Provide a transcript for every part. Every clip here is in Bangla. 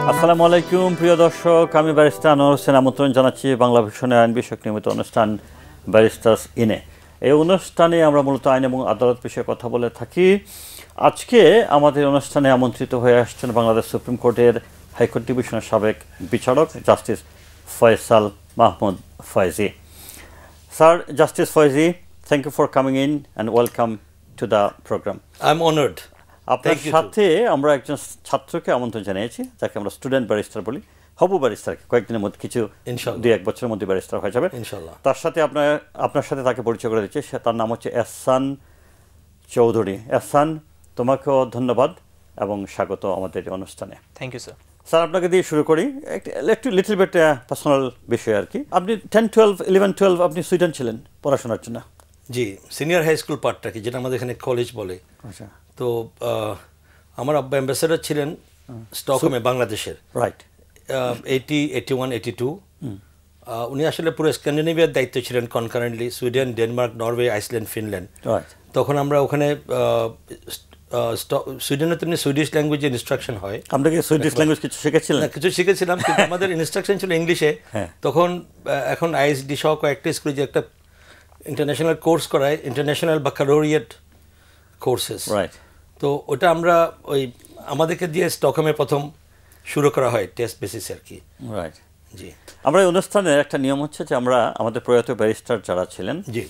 আসসালামু আলাইকুম প্রিয় দর্শক, আমি ব্যারিস্টার আনোয়ার হোসেন আমন্ত্রণ জানাচ্ছি বাংলা ভিশনের আইন বিষয়ক নিয়মিত অনুষ্ঠান ব্যারিস্টার্স ইনে। এই অনুষ্ঠানে আমরা মূলত আইন এবং আদালত বিষয়ে কথা বলে থাকি। আজকে আমাদের অনুষ্ঠানে আমন্ত্রিত হয়ে আসছেন বাংলাদেশ সুপ্রিম কোর্টের হাইকোর্ট ডিভিশনের সাবেক বিচারক justice Faisal Mahmud Faizi. Sir, justice Faizi, thank you for coming in and welcome to the programme. I am honoured. আপনার সাথে আমরা একজন ছাত্রকে আমন্ত্রণ জানিয়েছি, যাকে আমরা স্টুডেন্ট ব্যারিস্টার বলি, হবু ব্যারিস্টার, কয়েকদিনের মধ্যে কিছু 2-1 বছরের মধ্যে ব্যারিস্টার হয়ে যাবে ইনশাআল্লাহ। তার সাথে আপনার সাথে তাকে পরিচয় করে দিচ্ছে। তার নাম হচ্ছে এহসান চৌধুরী। এহসান, তোমাকেও ধন্যবাদ এবং স্বাগত আমাদের অনুষ্ঠানে। Thank you sir. স্যার, আপনাকে দিয়ে শুরু করি। একটু লিটল বিট পার্সোনাল বিষয় আর কি। আপনি 10, 12, 11, 12 আপনি সুইডেন ছিলেন পড়াশোনার জন্য? জি, সিনিয়র হাই স্কুল পার্টটা কি, যেটা আমাদের এখানে কলেজ বলে। আচ্ছা। তো আমার আব্বা অ্যাম্বাসেডর ছিলেন স্টকহোমে, বাংলাদেশের। রাইট। 80, 81, 82 উনি আসলে পুরো স্ক্যান্ডিনেভিয়ার দায়িত্ব ছিলেন concurrently, Sweden, Denmark, Norway, Iceland, Finland. Right. তখন আমরা ওখানে সুইডেনে তেমনি সুইডিশ ল্যাঙ্গুয়েজের ইনস্ট্রাকশন হয়। আমরা কি সুইডিশ ল্যাঙ্গুয়েজ কিছু শিখেছিলেন? কিছু শিখেছিলাম, কিন্তু আমাদের ইনস্ট্রাকশন ছিল ইংলিশে। তখন এখন আইএসডি সহ কয়েকটা স্কুলে যে একটা ইন্টারন্যাশনাল কোর্স করায়, ইন্টারন্যাশনাল বাকালোরিয়েট কোর্সেস। রাইট। তো ওটা আমরা ওই আমাদেরকে দিয়ে স্টকহোমে প্রথম শুরু করা হয় টেস্ট বেসিসে আর কি। রাইট। জি। আমরা এই অনুষ্ঠানের একটা নিয়ম হচ্ছে যে আমরা আমাদের প্রয়াত ব্যারিস্টার যারা ছিলেন, জি,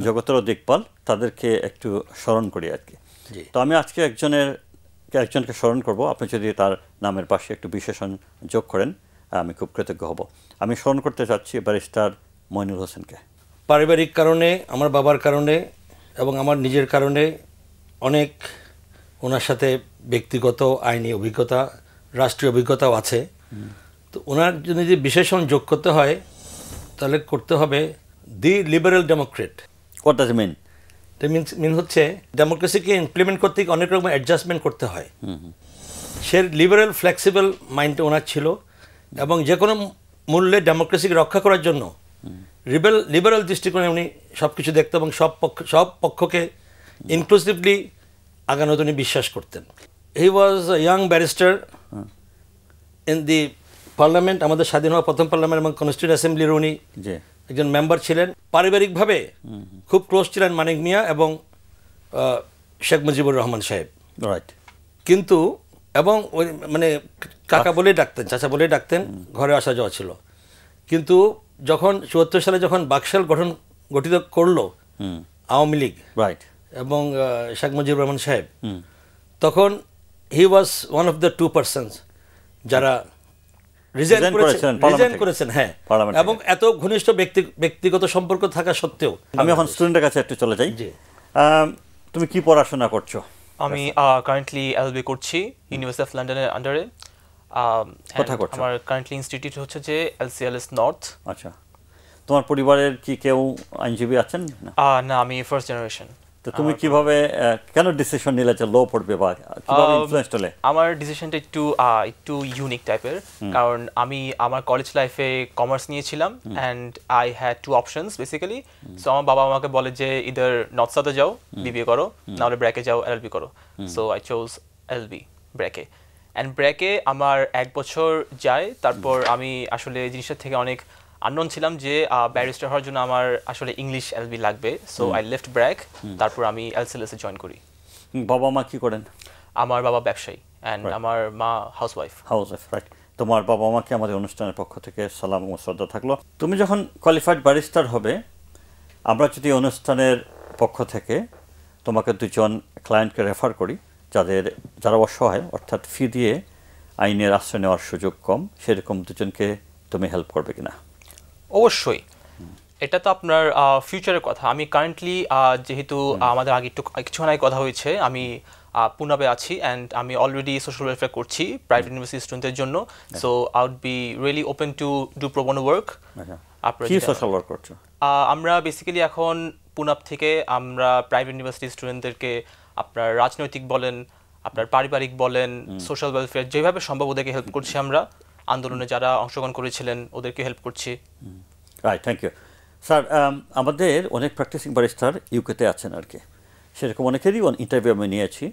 জগতের দিকপাল, তাদেরকে একটু স্মরণ করি আর কি। তো আমি আজকে একজনকে স্মরণ করব। আপনি যদি তার নামের পাশে একটু বিশেষণ যোগ করেন আমি খুব কৃতজ্ঞ হব। আমি স্মরণ করতে চাচ্ছি ব্যারিস্টার মইনুল হোসেনকে। পারিবারিক কারণে, আমার বাবার কারণে এবং আমার নিজের কারণে অনেক ওনার সাথে ব্যক্তিগত আইনি অভিজ্ঞতা, রাষ্ট্রীয় অভিজ্ঞতাও আছে। তো ওনার যদি বিশেষণ যোগ করতে হয় তাহলে করতে হবে the liberal democrat. What does it mean? Mean হচ্ছে ডেমোক্রেসিকে ইমপ্লিমেন্ট করতে অনেক রকম অ্যাডজাস্টমেন্ট করতে হয়। সে লিবারেল ফ্লেক্সিবল মাইন্ড ওনার ছিল এবং যে কোনো মূল্যে ডেমোক্রেসিকে রক্ষা করার জন্য লিবারেল দৃষ্টিকোণে উনি সব কিছু দেখতেন এবং সব পক্ষকে ইনক্লুসিভলি আগানোতে উনি বিশ্বাস করতেন। He was a young barrister in the parliament, আমাদের স্বাধীন হওয়া প্রথম পার্লামেন্ট এবং কনস্টিটিউয়েন্ট অ্যাসেম্বলির উনি একজন মেম্বার ছিলেন। পারিবারিকভাবে খুব ক্লোজ ছিলেন মানিক মিয়া এবং শেখ মুজিবুর রহমান সাহেব। রাইট। কিন্তু এবং ওই মানে কাকা বলেই ডাকতেন, চাচা বলেই ডাকতেন, ঘরে আসা যাওয়া ছিল। কিন্তু যখন 74 সালে যখন বাকশাল গঠিত করলো আওয়ামী লীগ, রাইট, এবং শেখ মুজিবুর রহমান সাহেব, তখন he was one of the 2 persons যারা রিজাইন করেছেন। হ্যাঁ, এবং এত ঘনিষ্ঠ ব্যক্তিগত সম্পর্ক থাকা সত্ত্বেও। আমি এখন স্টুডেন্টের কাছে একটু চলে যাই। তুমি কি পড়াশোনা করছো? আমি কারেন্টলি এলএলবি করছি ইউনিভার্সিটি অফ লন্ডনের আন্ডারে। কোথায় করছো? আমার কারেন্টলি ইনস্টিটিউট হচ্ছে যে এলসিএলএস নর্থ। আচ্ছা। তোমার পরিবারের কি কেউ আইনজীবী আছেন? না, আমি ফার্স্ট জেনারেশন। তো তুমি কিভাবে কেন ডিসিশন নিলে যে ল পড়বে বা কিভাবে ইনফ্লুয়েন্সড হলে? আমার ডিসিশনটা একটু ইউনিক টাইপের, কারণ আমি আমার কলেজ লাইফে কমার্স নিয়েছিলাম and I had 2 options basically. So আমার বাবা আমাকে বলে যে ইদার নর্থ সাউথে যাও, বিবিএ করো, নাহলে ব্র্যাকে যাও, এলএলবি করো। সো আই চোজ এলএলবি ব্র্যাকে। অ্যান্ড ব্র্যাকে আমার 1 বছর যায়। তারপর আমি আসলে জিনিসটা থেকে অনেক আননোন ছিলাম যে ব্যারিস্টার হওয়ার জন্য আমার আসলে ইংলিশ এলএলবি লাগবে। So I left BRAC. তারপর আমি এলসিএলএসে জয়েন করি। বাবা মা কি করেন? আমার বাবা ব্যবসায়ী অ্যান্ড আমার মা হাউসওয়াইফ। রাইট। তোমার বাবা মাকে আমাদের অনুষ্ঠানের পক্ষ থেকে সালাম ও শ্রদ্ধা থাকলো। তুমি যখন কোয়ালিফাইড ব্যারিস্টার হবে, আমরা যদি অনুষ্ঠানের পক্ষ থেকে তোমাকে 2জন ক্লায়েন্টকে রেফার করি যারা অসহায়, অর্থাৎ ফি দিয়ে আইনের আশ্রয় নেওয়ার সুযোগ কম, সেরকম 2জনকে তুমি হেল্প করবে কিনা? অবশ্যই। এটা তো আপনার ফিউচারের কথা। আমি কারেন্টলি যেহেতু আমাদের আগে কিছুক্ষণ আগে কথা হয়েছে, আমি পুনাবে আছি অ্যান্ড আমি অলরেডি সোশ্যাল ওয়েলফেয়ার করছি প্রাইভেট ইউনিভার্সিটি স্টুডেন্টদের জন্য। So I would be really open to do pro bono work. কি সোশ্যাল ওয়ার্ক করছো? আমরা বেসিক্যালি এখন পুনাব থেকে আমরা প্রাইভেট ইউনিভার্সিটি স্টুডেন্টদেরকে আপনার রাজনৈতিক বলেন, আপনার পারিবারিক বলেন, সোশ্যাল ওয়েলফেয়ার যেভাবে সম্ভব ওদেরকে হেল্প করছি। আমরা আন্দোলনে যারা অংশগ্রহণ করেছিলেন ওদেরকে হেল্প করছি। Right, thank you sir. আমাদের অনেক প্র্যাকটিসিং ব্যারিস্টার ইউকেতে আছেন আর কি, সেরকম অনেকেরই ইন্টারভিউ আমি নিয়েছি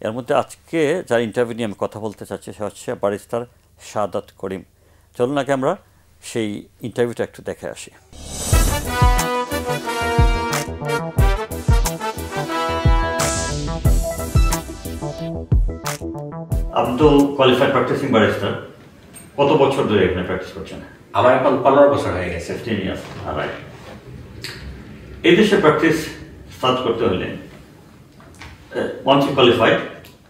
এর মধ্যে আজকে যার ইন্টারভিউ নিয়ে আমি কথা বলতে চাচ্ছি সে হচ্ছে ব্যারিস্টার শাহাদাত করিম। চলুন আগে আমরা সেই ইন্টারভিউটা একটু দেখে আসি। আপনি তো কোয়ালিফাইড প্র্যাকটিসিং ব্যারিস্টার, কত বছর ধরে এখানে প্র্যাকটিস করছেন? আমার এখন 15 বছর হয়ে গেছে। 15 years, রাইট। এই দেশে প্র্যাকটিস স্টার্ট করতে হলে once you qualified,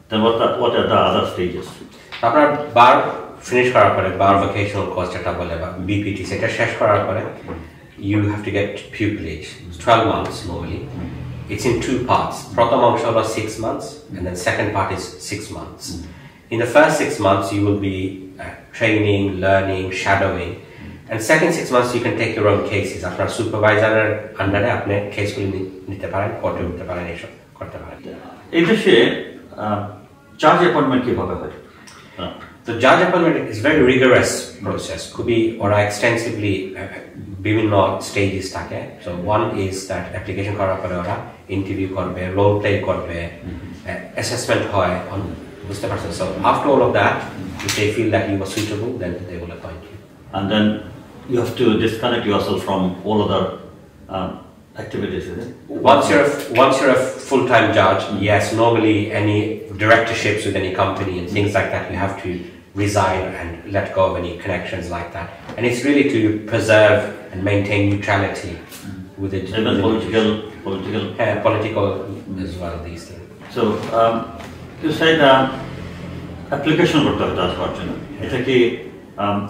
then what are the other stages? আপনার বার ফিনিশ করার পরে, বার ভোকেশনাল কোর্স যেটা বলে বা বিপিটি, সেটা শেষ করার পরে you have to get pupillage. It's 12 months normally. It's in 2 parts. প্রথম অংশ হলো 6 months and then second part is 6 months. In the first 6 months you will be training, learning, shadowing, and second 6 months you can take your own cases. আপনার সুপারভাইজারের আন্ডারে আপনি কেসগুলি নিতে পারেন, কোর্টে উঠতে পারেন, এসব করতে পারেন। এই দেশে চার্জ অ্যাপয়েন্টমেন্ট কিভাবে হয়? The judge appointment is very rigorous process. Could be or extensively বিভিন্ন stages থাকে. So one is that application করার পরে ওরা interview করবে, role play করবে, assessment হয় on বুঝতে পারছেন। So after all of that, if they feel that you are suitable, then they will appoint you. And then you have to disconnect yourself from all other activities, is it? Once you're a full-time judge, yes, normally any directorships with any company and things like that, you have to resign and let go of any connections like that. And it's really to preserve and maintain neutrality with it. Even political as well, these things. So you said application করতে হয় চার্জ পাওয়ার জন্য। এটা কি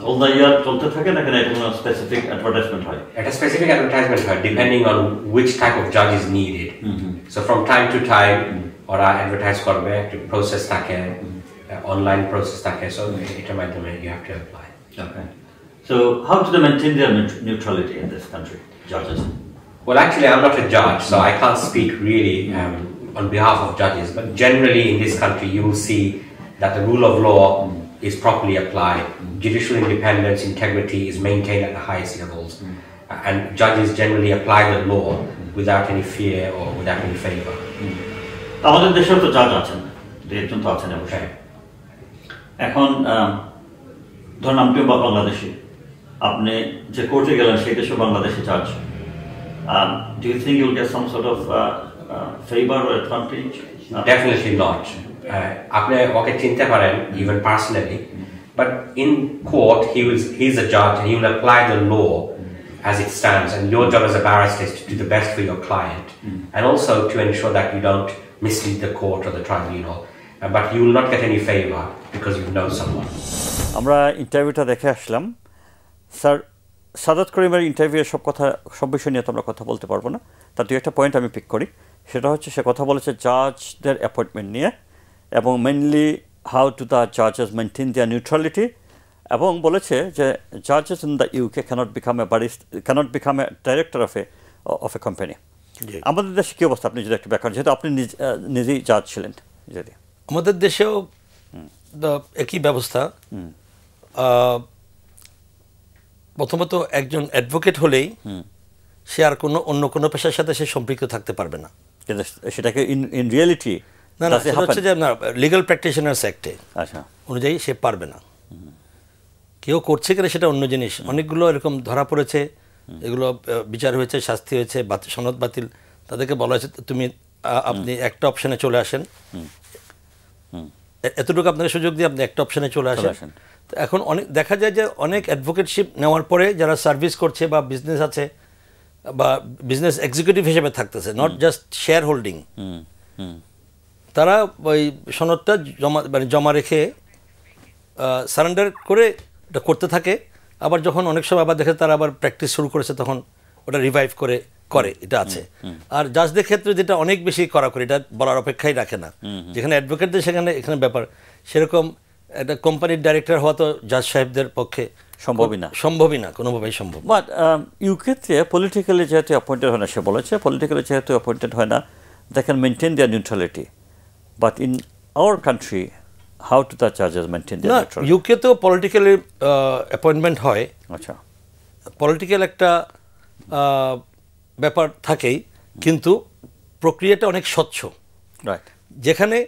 all the year চলতে থাকে নাকি এটা কোনো স্পেসিফিক অ্যাডভার্টাইজমেন্ট হয়? At a specific advertisement, depending on which type of judge is needed. So from time to time, ওরা advertise করবে, একটা process থাকে, online process থাকে, so এটার মাধ্যমে you have to apply. Okay. So how do they maintain their neutrality in this country, judges? Well, actually, I'm not a judge, so I can't speak really on behalf of judges. But generally, in this country, you will see that the rule of law is properly applied. Judicial independence, integrity is maintained at the highest levels, and judges generally apply the law without any fear or without any favor. আমাদের দেশেও তো জাজ আছেন, একজন তো আছেন অবশ্যই। এখন ধরুন আপনিও বাংলাদেশি, আপনি যে কোর্টে গেলেন সেই দেশে বাংলাদেশি জাজ, do you think you'll get some sort of favor or advantage? Definitely not. আপনি ওকে চিনতে পারেন even personally, but in court he's a judge and he will apply the law as it stands, and your job as a barrister is to do the best for your client and also to ensure that you don't mislead the court or the tribunal, but you will not get any favor because you know someone. আমরা ইন্টারভিউটা দেখে আসলাম। স্যার শাহাদাত করিমের ইন্টারভিউয়ের সব বিষয় নিয়ে তো আমরা কথা বলতে পারবো না, তার দু একটা পয়েন্ট আমি পিক করি। সেটা হচ্ছে সে কথা বলেছে জাজদের অ্যাপয়েন্টমেন্ট নিয়ে এবং মেনলি হাউ টু দ্য জাজেস মেনটেন দেয়ার নিউট্রালিটি, এবং বলেছে যে জাজেস in the UK cannot become a director of a company. আমাদের দেশে কী অবস্থা, আপনি যদি একটু ব্যাখ্যা, যেহেতু আপনি নিজেই জাজ ছিলেন। যদি আমাদের দেশেও একই ব্যবস্থা। প্রথমত একজন অ্যাডভোকেট হলেই সে আর অন্য কোনো পেশার সাথে সে সম্পৃক্ত থাকতে পারবে না। সেটাকে ইন রিয়েলিটি না, সেটা হচ্ছে যে না, লিগ্যাল প্র্যাকটিশনার্স অ্যাক্টে আচ্ছা অনুযায়ী সে পারবে না। কেউ করছে কিনা সেটা অন্য জিনিস। অনেকগুলো এরকম ধরা পড়েছে, এগুলো বিচার হয়েছে, শাস্তি হয়েছে, সনদ বাতিল, তাদেরকে বলা হয়েছে আপনি একটা অপশানে চলে আসেন, এতটুকু আপনাকে সুযোগ দিয়ে আপনি একটা অপশানে চলে আসেন। তো এখন অনেক দেখা যায় যে অনেক অ্যাডভোকেটশিপ নেওয়ার পরে যারা সার্ভিস করছে বা বিজনেস আছে বা বিজনেস এক্সিকিউটিভ হিসেবে থাকতেছে, নট জাস্ট শেয়ার হোল্ডিং, তারা ওই সনদটা জমা রেখে সারেন্ডার করে এটা করতে থাকে। আবার যখন অনেক সময় আবার দেখে তারা আবার প্র্যাকটিস শুরু করেছে, তখন ওটা রিভাইভ করে এটা আছে। আর জাজদের ক্ষেত্রে যেটা অনেক বেশি করা করে, এটা বলার অপেক্ষাই রাখে না। যেখানে অ্যাডভোকেটদের সেখানে এখানে ব্যাপার সেরকম একটা কোম্পানির ডাইরেক্টর হওয়া তো জাজ সাহেবদের পক্ষে সম্ভবই না, কোনোভাবেই সম্ভব। বাট ইউকেতে পলিটিক্যালি যেহেতু অ্যাপয়েন্টেড হয় না, সে বলেছে পলিটিক্যালি যেহেতু অ্যাপয়েন্টেড হয় না, they can maintain their neutrality, but in our country how to the জাজেস মেনটেন দেয়ার নিউট্রালিটি? ইউকেতেও পলিটিক্যালি অ্যাপয়েন্টমেন্ট হয়। আচ্ছা, পলিটিক্যাল একটা ব্যাপার থাকেই, কিন্তু প্রক্রিয়াটা অনেক স্বচ্ছ। রাইট। যেখানে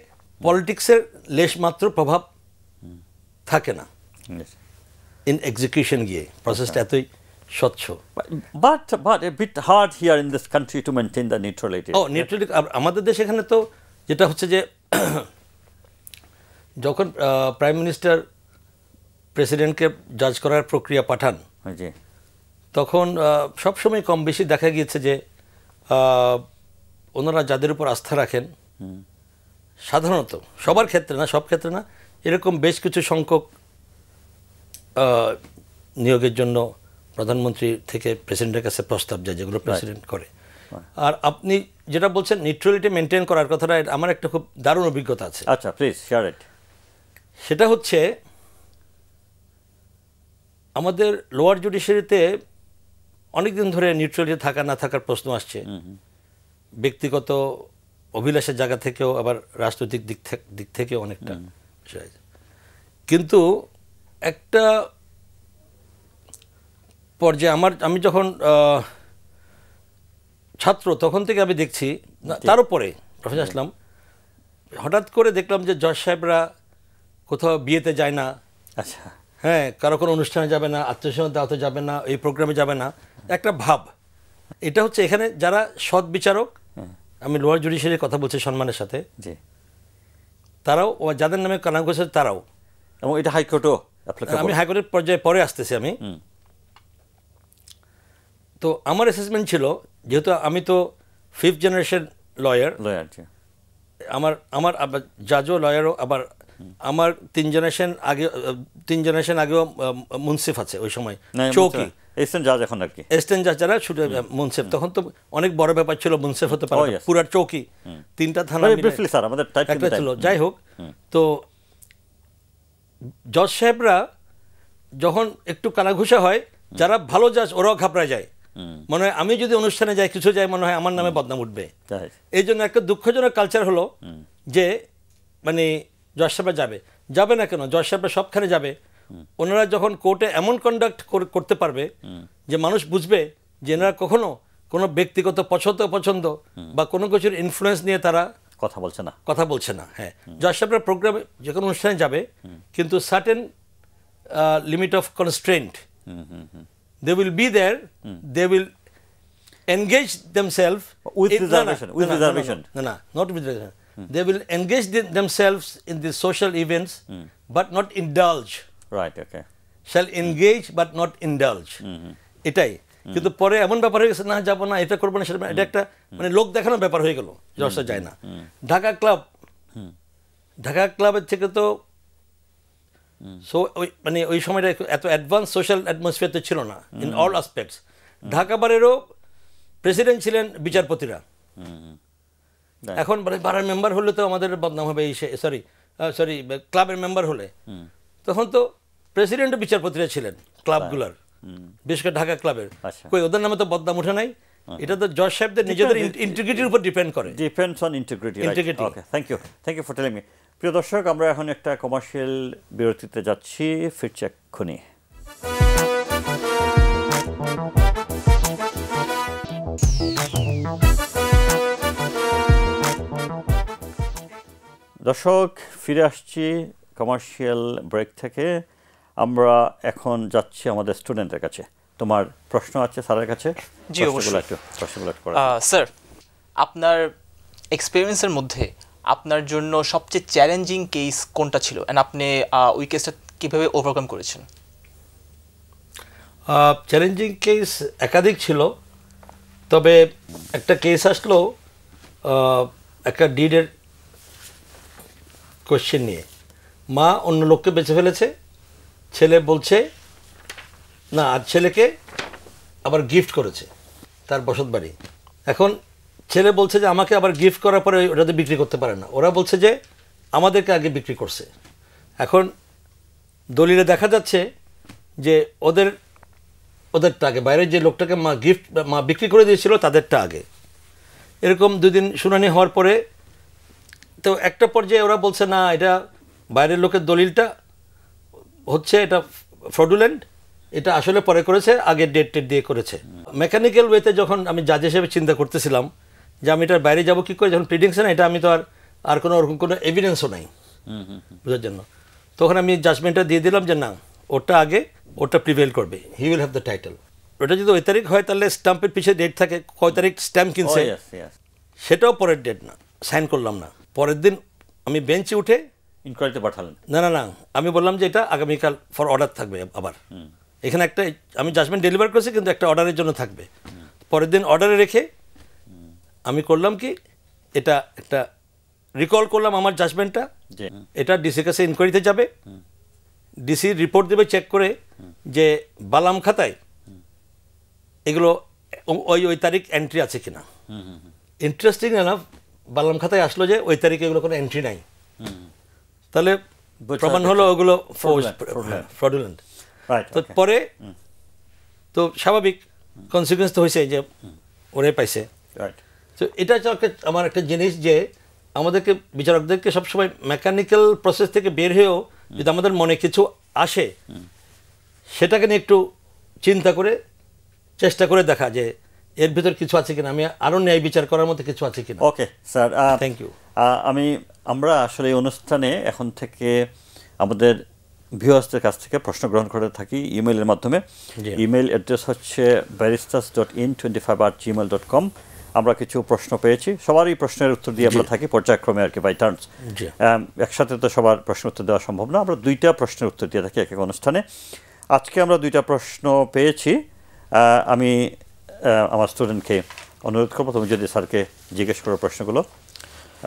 পলিটিক্সের লেশমাত্র প্রভাব থাকে না Yes. ইন এক্সিকিউশন গিয়ে প্রসেসটা এতই স্বচ্ছ। But a bit hard here in this country to maintain the neutrality. Neutrality আমাদের দেশে এখানে তো যেটা হচ্ছে যে যখন প্রাইম মিনিস্টার প্রেসিডেন্টকে জাজ করার প্রক্রিয়া পাঠান জি তখন সবসময় কম বেশি দেখা গিয়েছে যে ওনারা যাদের উপর আস্থা রাখেন সাধারণত সবার ক্ষেত্রে না, সব ক্ষেত্রে না, এরকম বেশ কিছু সংখ্যক নিয়োগের জন্য প্রধানমন্ত্রী থেকে প্রেসিডেন্টের কাছে প্রস্তাব যায় যেগুলো প্রেসিডেন্ট করে। আর আপনি যেটা বলছেন নিউট্রালিটি মেনটেন করার কথাটা, আমার একটা খুব দারুণ অভিজ্ঞতা আছে। আচ্ছা প্লিজ শেয়ার ইট। সেটা হচ্ছে আমাদের লোয়ার জুডিশিয়ারিতে অনেকদিন ধরে নিউট্রালিটি থাকা না থাকার প্রশ্ন আসছে, ব্যক্তিগত অভিলাষের জায়গা থেকেও আবার রাজনৈতিক দিক থেকেও অনেকটা বিষয়। কিন্তু একটা পর্যায়ে আমি যখন ছাত্র তখন থেকে আমি দেখছি, তার উপরে প্রফেসর আসলাম, হঠাৎ করে দেখলাম যে জজ সাহেবরা কোথাও বিয়েতে যায় না, আচ্ছা হ্যাঁ, কারো কোনো অনুষ্ঠানে যাবে না, আত্মীয়স্বজন দাওয়াতে যাবে না, এই প্রোগ্রামে যাবে না, একটা ভাব। এটা হচ্ছে এখানে যারা সৎ বিচারক, আমি লোয়ার জুডিশিয়ারির কথা বলছি সম্মানের সাথে, জি, তারাও যাদের নামে কানাঘুষ আছে তারাও, এবং এটা হাইকোর্টও আমি হাইকোর্টের পর্যায়ে পরে আসতেছি আমি। তো আমার অ্যাসেসমেন্ট ছিল, যেহেতু আমি তো 5th জেনারেশন লয়ার, আমার জাজও লয়ারও, আবার আমার 3 জেনারেশন আগেও মুন্সিফ আছে ওই সময়, চৌকি এসিস্ট্যান্ট জাজ এখন আর কি, এসিস্ট্যান্ট জাজ যারা শুধু মুন্সিফ, তখন তো অনেক বড় ব্যাপার ছিল, মুন্সিফ হতে পারে পুরার চৌকি, 3টা থানা একটা ছিল। যাই হোক, তো জজ সাহেবরা যখন একটু কানাঘুষা হয়, যারা ভালো জাজ ওরাও ঘাবড়ায় যায়, মনে হয় আমি যদি অনুষ্ঠানে যাই, কিছু যাই, মনে হয় আমার নামে বদনাম উঠবে। এই জন্য একটা দুঃখজনক কালচার হলো যে মানে জজ সাহেবরা যাবে না কেন, জজ সাহেবরা সবখানে যাবে। ওনারা যখন কোর্টে এমন কন্ডাক্ট করতে পারবে যে মানুষ বুঝবে যে এনারা কখনো কোনো ব্যক্তিগত পছন্দ বা কোনো কিছুর ইনফ্লুয়েন্স নিয়ে তারা কথা বলছে না। হ্যাঁ, জজ সাহেবরা প্রোগ্রামে যে কোনো অনুষ্ঠানে যাবে, কিন্তু certain limit of constraint, they will be there, they will engage themselves with reservation. No, not with reservation. They will engage themselves in the social events, but not indulge. Right, okay. Shall engage but not indulge. এটাই। কিন্তু পরে এমন ব্যাপার হয়ে গেছে, না যাবো না, এটা করবো না, সেটা, এটা একটা মানে লোক দেখানোর ব্যাপার হয়ে গেল, জজটা যায় না। ঢাকা ক্লাবের থেকে তো মানে ওই সময়টা এত অ্যাডভান্স সোশ্যাল অ্যাটমসফিয়ার তো ছিল না ইন অল আসপেক্টস। ঢাকা বারেরও প্রেসিডেন্ট ছিলেন বিচারপতিরা। এখন বারের মেম্বার হলে তো আমাদের বদনাম হবে, সরি ক্লাবের মেম্বার হলে, তখন তো প্রেসিডেন্টও বিচারপতিরা ছিলেন ক্লাবগুলার, বিশেষ করে ঢাকা ক্লাবের। কই ওদের নামে তো বদনাম উঠে নাই। এটা তো জজ সাহেবদের নিজেদের ইন্টিগ্রিটির উপর ডিপেন্ড করে, depends on integrity. Okay, thank you for telling me. প্রিয় দর্শক, আমরা এখন একটা কমার্শিয়াল বিরতিতে যাচ্ছি, ফিরছি এক্ষুনি। দর্শক, ফিরে আসছি কমার্শিয়াল ব্রেক থেকে। আমরা এখন যাচ্ছি আমাদের স্টুডেন্টের কাছে। তোমার প্রশ্ন আছে স্যারের কাছে? জি অবশ্যই। স্যার, আপনার এক্সপেরিয়েন্সের মধ্যে আপনার জন্য সবচেয়ে চ্যালেঞ্জিং কেস কোনটা ছিল, এন্ড আপনি ওই কেসটা কিভাবে ওভারকাম করেছেন? চ্যালেঞ্জিং কেস একাধিক ছিল, তবে একটা কেস আসলো একটা ডিডের কোশ্চেন নিয়ে। মা অন্য লোককে বেঁচে ফেলেছে, ছেলে বলছে না, আর ছেলেকে আবার গিফট করেছে তার বসত বাড়ি। এখন ছেলে বলছে যে আমাকে আবার গিফট করার পরে ওটাতে বিক্রি করতে পারে না, ওরা বলছে যে আমাদেরকে আগে বিক্রি করছে। এখন দলিলে দেখা যাচ্ছে যে ওদেরটা আগে, বাইরের যে লোকটাকে মা বিক্রি করে দিয়েছিল তাদেরটা আগে। এরকম 2 দিন শুনানি হওয়ার পরে তো একটা পর্যায়ে ওরা বলছে না, এটা বাইরের লোকের দলিলটা হচ্ছে এটা ফ্রডুলেন্ট, এটা আসলে পরে করেছে, আগে ডেট দিয়ে করেছে। মেকানিক্যাল ওয়েতে যখন আমি জাজ হিসেবে চিন্তা করতেছিলাম যে আমি এটার বাইরে যাব কী করে, যখন প্রিডিংস না, এটা আমি তো আর আর কোনো ওরকম কোনো এভিডেন্সও নাই বোঝার জন্য। তখন আমি জাজমেন্টটা দিয়ে দিলাম যে না, ওটা আগে, ওটা প্রিভেল করবে, he will have the title. ওটা যদি ওই তারিখ হয় তাহলে স্ট্যাম্পের পিছিয়ে ডেট থাকে, কয় তারিখ স্ট্যাম্প কিনছে, সেটাও পরের ডেট না, সাইন করলাম না। পরের দিন আমি বেঞ্চে উঠে ইনকোয়ারিতে পাঠালেন? না না না, আমি বললাম যে এটা আগামীকাল ফর অর্ডার থাকবে। আবার এখানে একটা আমি জাজমেন্ট ডেলিভার করেছি, কিন্তু একটা অর্ডারের জন্য থাকবে। পরের দিন অর্ডারে রেখে আমি করলাম কি, এটা একটা রিকল করলাম আমার জাজমেন্টটা, এটা ডিসির কাছে ইনকোয়ারিতে যাবে, ডিসি রিপোর্ট দেবে চেক করে যে বালাম খাতায় এগুলো ওই তারিখ এন্ট্রি আছে কিনা। ইন্টারেস্টিং এনাফ বালাম খাতায় আসলো যে ওই তারিখে এগুলো কোনো এন্ট্রি নাই, তাহলে প্রমাণ হলো ওগুলো ফ্রডুলেন্ট। তো পরে তো স্বাভাবিক কনসিকুয়েন্স তো হয়েছে যে ওরে পাইছে। তো এটা হচ্ছে আমার একটা জিনিস যে আমাদেরকে বিচারকদেরকে সবসময় মেকানিক্যাল প্রসেস থেকে বের হয়েও যদি আমাদের মনে কিছু আসে, সেটাকে নিয়ে একটু চিন্তা করে চেষ্টা করে দেখা যে এর ভিতর কিছু আছে কিনা, আমি আরও ন্যায় বিচার করার মতো কিছু আছে কিনা। Okay sir, thank you. আমরা আসলে এই অনুষ্ঠানে এখন থেকে আমাদের ভিউয়ার্সদের কাছ থেকে প্রশ্ন গ্রহণ করে থাকি ইমেইলের মাধ্যমে। ইমেইল অ্যাড্রেস হচ্ছে barristers.in25@gmail.com। আমরা কিছু প্রশ্ন পেয়েছি, সবারই প্রশ্নের উত্তর দিয়ে আমরা থাকি পর্যায়ক্রমে আর কি, বাই টার্নস। একসাথে তো সবার প্রশ্ন উত্তর দেওয়া সম্ভব না, আমরা 2টা প্রশ্নের উত্তর দিয়ে থাকি এক এক অনুষ্ঠানে। আজকে আমরা 2টা প্রশ্ন পেয়েছি। আমি আমার স্টুডেন্টকে অনুরোধ করবো, তুমি যদি স্যারকে জিজ্ঞেস করো প্রশ্নগুলো,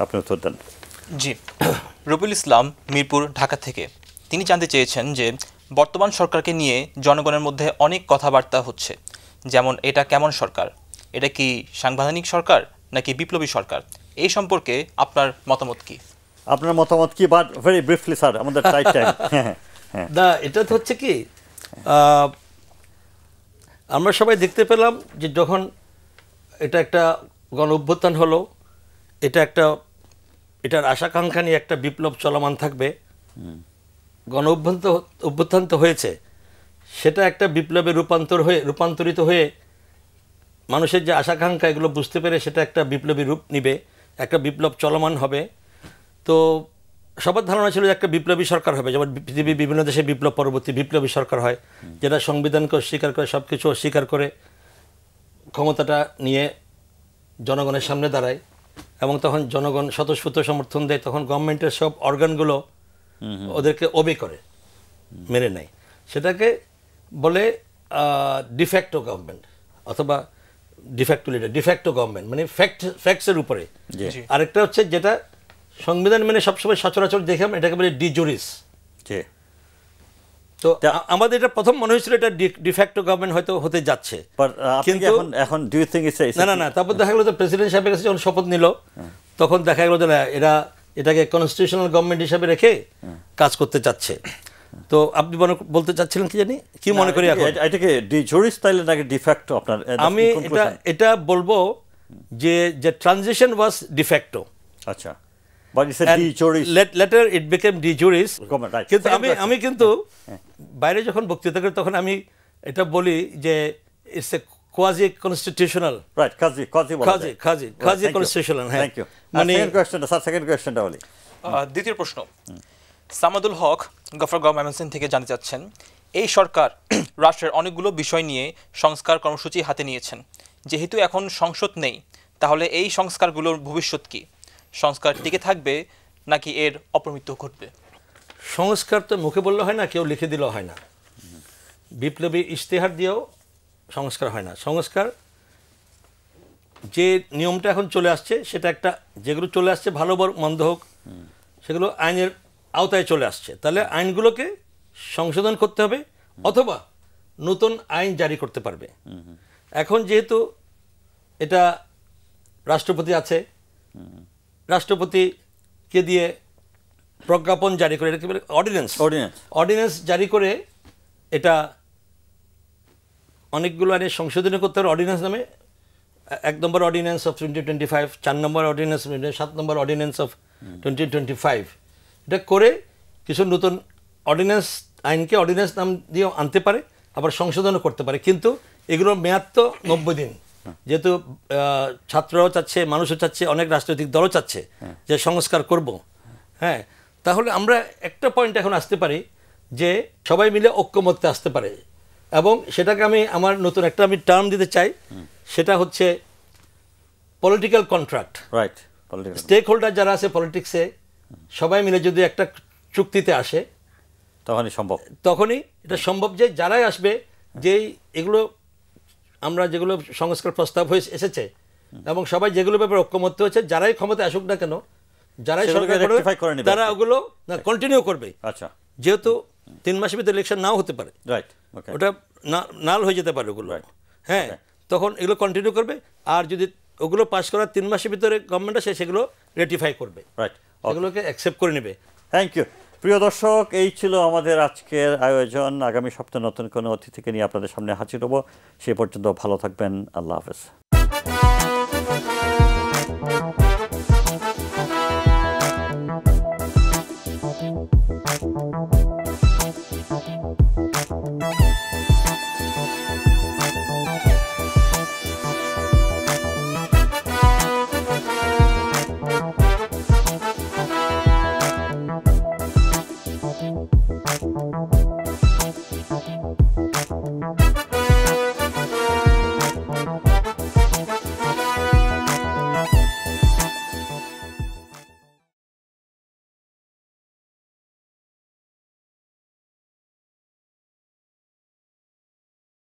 আপনি উত্তর দেন। জি, রবিউল ইসলাম, মিরপুর, ঢাকা থেকে। তিনি জানতে চেয়েছেন যে বর্তমান সরকারকে নিয়ে জনগণের মধ্যে অনেক কথাবার্তা হচ্ছে, যেমন এটা কেমন সরকার, এটা কি সাংবিধানিক সরকার নাকি বিপ্লবী সরকার, এই সম্পর্কে আপনার মতামত কি? আপনার মতামত কি, বাট ভেরি ব্রিফলি স্যার, আমাদের টাইট টাইম। না, এটা তো হচ্ছে কি, আমরা সবাই দেখতে পেলাম যে যখন এটা একটা গণ অভ্যুত্থান হলো, এটার আশাকাঙ্ক্ষা নিয়ে একটা বিপ্লব চলমান থাকবে। গণ অভ্যুত্থান তো হয়েছে, সেটা একটা বিপ্লবে রূপান্তরিত হয়ে মানুষের যে আশাকাঙ্ক্ষা এগুলো বুঝতে পেরে সেটা একটা বিপ্লবী রূপ নিবে, একটা বিপ্লব চলমান হবে। তো সবার ধারণা ছিল যে একটা বিপ্লবী সরকার হবে, যেমন পৃথিবীর বিভিন্ন দেশে বিপ্লব পরবর্তী বিপ্লবী সরকার হয়, যেটা সংবিধানকে অস্বীকার করে, সব কিছু অস্বীকার করে ক্ষমতাটা নিয়ে জনগণের সামনে দাঁড়ায়, এবং তখন জনগণ স্বতঃস্ফূর্ত সমর্থন দেয়, তখন গভর্নমেন্টের সব অর্গানগুলো ওদেরকে ওবে করে, মেনে নেয়। সেটাকে বলে ডিফ্যাক্টো গভর্নমেন্ট অথবা ডিফ্যাক্টো লিডার, ডিফ্যাক্টো গভর্নমেন্ট, মানে ফ্যাক্টসের উপরে। আরেকটা হচ্ছে যেটা সংবিধান মেনে সবসময় সচরাচর দেখলাম, এটাকে বলে ডি জুরিস। তো আমাদের এটা প্রথম মনে হয়েছিল এটা ডিফ্যাক্টো গভর্নমেন্ট হয়তো হতে যাচ্ছে, কিন্তু এখন ডু ইউ থিংক ইটস না, তারপর দেখা গেল যে প্রেসিডেন্ট সাহেবের কাছে যখন শপথ নিল, তখন দেখা গেল যে এটাকে কনস্টিটিউশনাল গভর্নমেন্ট হিসাবে রেখে কাজ করতে চাচ্ছে। তো আপনি বলতে চাচ্ছিলেন কি জানি, কি মনে করি এখন এটাকে ডি জুরিস তাইলে নাকি ডিফ্যাক্টো? আপনার আমি এটা বলবো যে ট্রানজিশন ওয়াজ ডিফ্যাক্টো। আচ্ছা, but it's a de juris. Later it became de juris. কিন্তু আমি কিন্তু বাইরে যখন বক্তৃতা করি তখন আমি এটা বলি যে it's a quasi constitutional, right, quasi constitutional. Thank you. মানে সেকেন্ড কোয়েশ্চনটা বলি। দ্বিতীয় প্রশ্ন, সামাদুল হক গফরগাঁও ময়মনসিংহ থেকে জানতে চাচ্ছেন, এই সরকার রাষ্ট্রের অনেকগুলো বিষয় নিয়ে সংস্কার কর্মসূচি হাতে নিয়েছেন, যেহেতু এখন সংসদ নেই, তাহলে এই সংস্কারগুলোর ভবিষ্যৎ কি? সংস্কার টিকে থাকবে নাকি এর অপমৃত্যু ঘটবে? সংস্কার তো মুখে বললে হয় না, কেউ লিখে দিলেও হয় না, বিপ্লবী ইশতেহার দিয়েও সংস্কার হয় না। সংস্কার যে নিয়মটা এখন চলে আসছে সেটা একটা, যেগুলো চলে আসছে ভালো মন্দ হোক, সেগুলো আইনের আওতায় চলে আসছে, তাহলে আইনগুলোকে সংশোধন করতে হবে অথবা নতুন আইন জারি করতে পারবে। এখন যেহেতু এটা রাষ্ট্রপতি আছে, রাষ্ট্রপতিকে দিয়ে প্রজ্ঞাপন জারি করে, এটা কি বলে, অর্ডিন্যান্স জারি করে এটা অনেকগুলো আইনের সংশোধনী করতে হবে অর্ডিন্যান্স নামে। 1 নম্বর অর্ডিন্যান্স অফ 2025, 4 নম্বর অর্ডিন্যান্স, 7 নম্বর অর্ডিন্যান্স অফ 2025। এটা করে কিছু নতুন অর্ডিন্যান্স, আইনকে অর্ডিন্যান্স নাম দিয়েও আনতে পারে, আবার সংশোধনও করতে পারে, কিন্তু এগুলোর মেয়াদ তো 90 দিন, যেহেতু ছাত্ররাও চাচ্ছে, মানুষও চাচ্ছে, অনেক রাজনৈতিক দলও চাচ্ছে যে সংস্কার করব, হ্যাঁ, তাহলে আমরা একটা পয়েন্ট এখন আসতে পারি যে সবাই মিলে ঐক্যমত্যে আসতে পারে, এবং সেটাকে আমার নতুন একটা টার্ম দিতে চাই, সেটা হচ্ছে political contract. Right, stakeholder যারা আছে পলিটিক্সে, সবাই মিলে যদি একটা চুক্তিতে আসে তখনই এটা সম্ভব যে যারাই আসবে, যেই এগুলো আমরা যেগুলো সংস্কার প্রস্তাব হয়ে এসেছে এবং সবাই যেগুলো ব্যাপারে ঐক্যমত্য হয়েছে, যারাই ক্ষমতায় আসুক না কেন, যারাই সরকার করবে তারা ওগুলো কন্টিনিউ করবে। আচ্ছা, যেহেতু 3 মাসের ভিতরে ইলেকশন নাও হতে পারে, রাইট, ওটা নাল হয়ে যেতে পারে ওগুলো, হ্যাঁ, তখন এগুলো কন্টিনিউ করবে। আর যদি ওগুলো পাস করার 3 মাসের ভিতরে গভর্নমেন্ট আসে, সেগুলো রেটিফাই করবে, রাইট, এগুলোকে অ্যাকসেপ্ট করে নেবে। Thank you. প্রিয় দর্শক, এই ছিল আমাদের আজকের আয়োজন। আগামী সপ্তাহে নতুন কোনো অতিথিকে নিয়ে আপনাদের সামনে হাজির হব। সে পর্যন্ত ভালো থাকবেন। আল্লাহ হাফেজ।